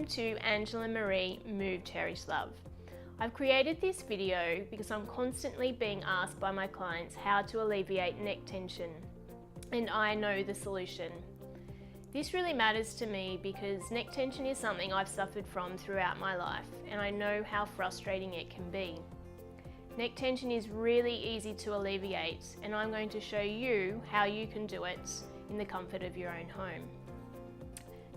to Angela Marie Move Cherish Love. I've created this video because I'm constantly being asked by my clients how to alleviate neck tension, and I know the solution. This really matters to me because neck tension is something I've suffered from throughout my life, and I know how frustrating it can be. Neck tension is really easy to alleviate, and I'm going to show you how you can do it in the comfort of your own home.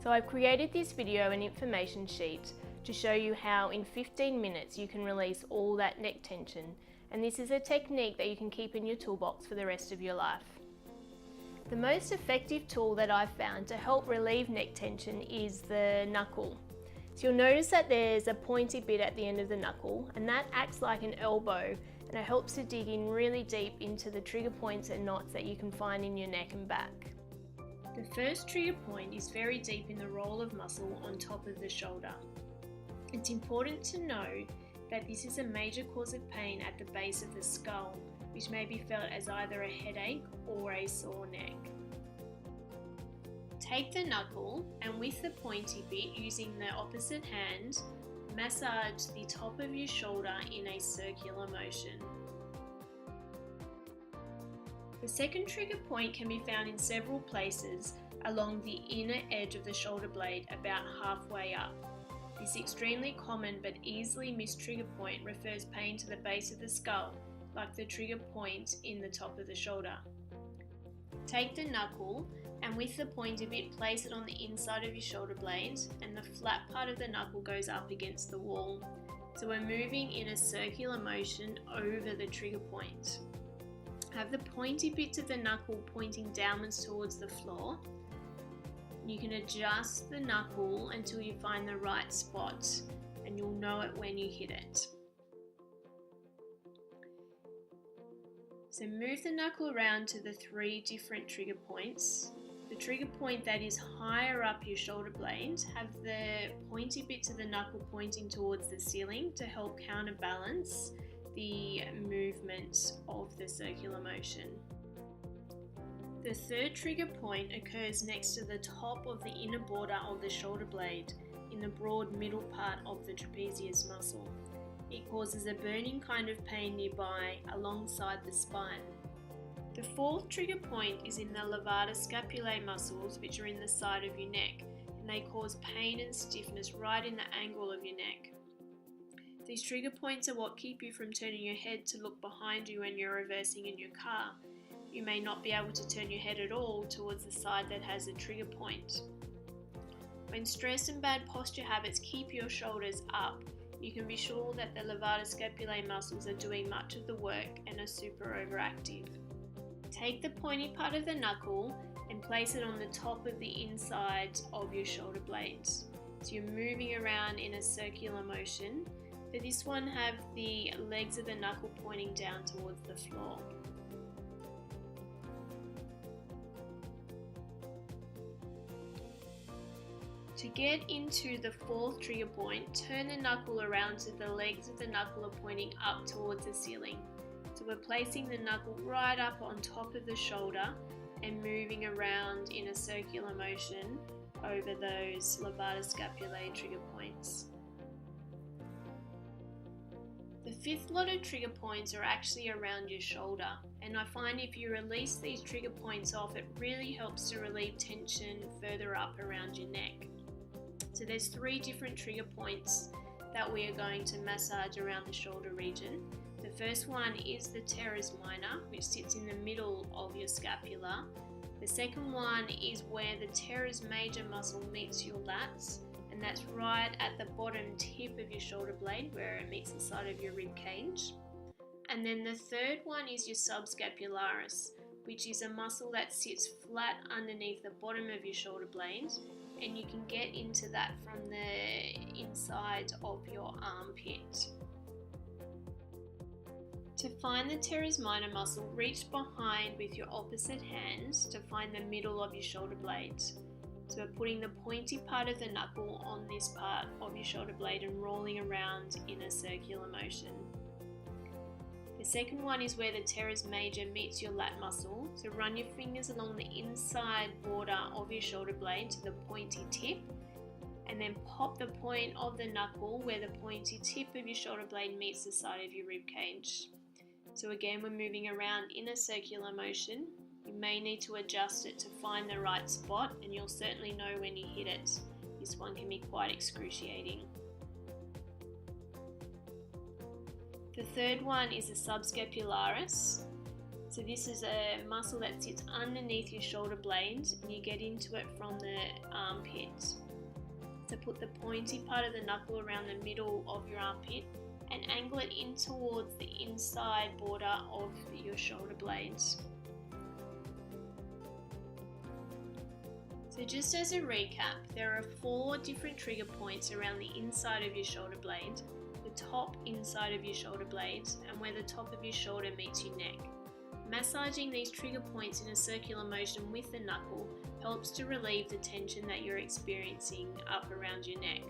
So I've created this video and information sheet to show you how in 15 minutes you can release all that neck tension, and this is a technique that you can keep in your toolbox for the rest of your life. The most effective tool that I've found to help relieve neck tension is the knuckle. So you'll notice that there's a pointy bit at the end of the knuckle, and that acts like an elbow, and it helps to dig in really deep into the trigger points and knots that you can find in your neck and back. The first trigger point is very deep in the roll of muscle on top of the shoulder. It's important to know that this is a major cause of pain at the base of the skull, which may be felt as either a headache or a sore neck. Take the knuckle and with the pointy bit, using the opposite hand, massage the top of your shoulder in a circular motion. The second trigger point can be found in several places along the inner edge of the shoulder blade, about halfway up. This extremely common but easily missed trigger point refers pain to the base of the skull, like the trigger point in the top of the shoulder. Take the knuckle and with the pointy bit, place it on the inside of your shoulder blade, and the flat part of the knuckle goes up against the wall. So we're moving in a circular motion over the trigger point. Have the pointy bits of the knuckle pointing downwards towards the floor. You can adjust the knuckle until you find the right spot, and you'll know it when you hit it. So move the knuckle around to the 3 different trigger points. The trigger point that is higher up your shoulder blade, have the pointy bits of the knuckle pointing towards the ceiling to help counterbalance the movement of the circular motion. The third trigger point occurs next to the top of the inner border of the shoulder blade in the broad middle part of the trapezius muscle. It causes a burning kind of pain nearby alongside the spine. The fourth trigger point is in the levator scapulae muscles, which are in the side of your neck, and they cause pain and stiffness right in the angle of your neck. These trigger points are what keep you from turning your head to look behind you when you're reversing in your car. You may not be able to turn your head at all towards the side that has a trigger point. When stress and bad posture habits keep your shoulders up, you can be sure that the levator scapulae muscles are doing much of the work and are super overactive. Take the pointy part of the knuckle and place it on the top of the inside of your shoulder blades. So you're moving around in a circular motion. For this one, have the legs of the knuckle pointing down towards the floor. To get into the fourth trigger point, turn the knuckle around so the legs of the knuckle are pointing up towards the ceiling. So we're placing the knuckle right up on top of the shoulder and moving around in a circular motion over those levator scapulae trigger points. The fifth lot of trigger points are actually around your shoulder, and I find if you release these trigger points off, it really helps to relieve tension further up around your neck. So there's 3 different trigger points that we are going to massage around the shoulder region. The first one is the teres minor, which sits in the middle of your scapula. The second one is where the teres major muscle meets your lats, and that's right at the bottom tip of your shoulder blade where it meets the side of your rib cage. And then the third one is your subscapularis, which is a muscle that sits flat underneath the bottom of your shoulder blade, and you can get into that from the inside of your armpit. To find the teres minor muscle, reach behind with your opposite hand to find the middle of your shoulder blade. So we're putting the pointy part of the knuckle on this part of your shoulder blade and rolling around in a circular motion. The second one is where the teres major meets your lat muscle. So run your fingers along the inside border of your shoulder blade to the pointy tip and then pop the point of the knuckle where the pointy tip of your shoulder blade meets the side of your rib cage. So again, we're moving around in a circular motion. You may need to adjust it to find the right spot, and you'll certainly know when you hit it. This one can be quite excruciating. The third one is the subscapularis. So this is a muscle that sits underneath your shoulder blade, and you get into it from the armpit. So put the pointy part of the knuckle around the middle of your armpit and angle it in towards the inside border of your shoulder blades. So just as a recap, there are 4 different trigger points around the inside of your shoulder blade, the top inside of your shoulder blade, and where the top of your shoulder meets your neck. Massaging these trigger points in a circular motion with the knuckle helps to relieve the tension that you're experiencing up around your neck.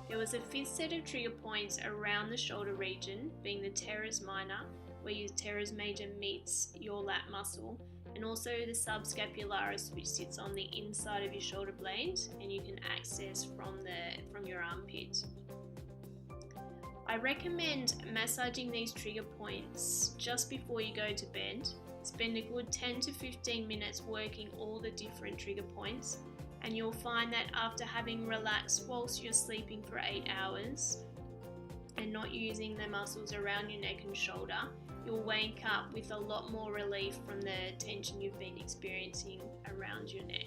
There was a 5th set of trigger points around the shoulder region, being the teres minor, where your teres major meets your lat muscle, and also the subscapularis, which sits on the inside of your shoulder blade and you can access from your armpit. I recommend massaging these trigger points just before you go to bed. Spend a good 10 to 15 minutes working all the different trigger points, and you'll find that after having relaxed whilst you're sleeping for 8 hours and not using the muscles around your neck and shoulder, you'll wake up with a lot more relief from the tension you've been experiencing around your neck.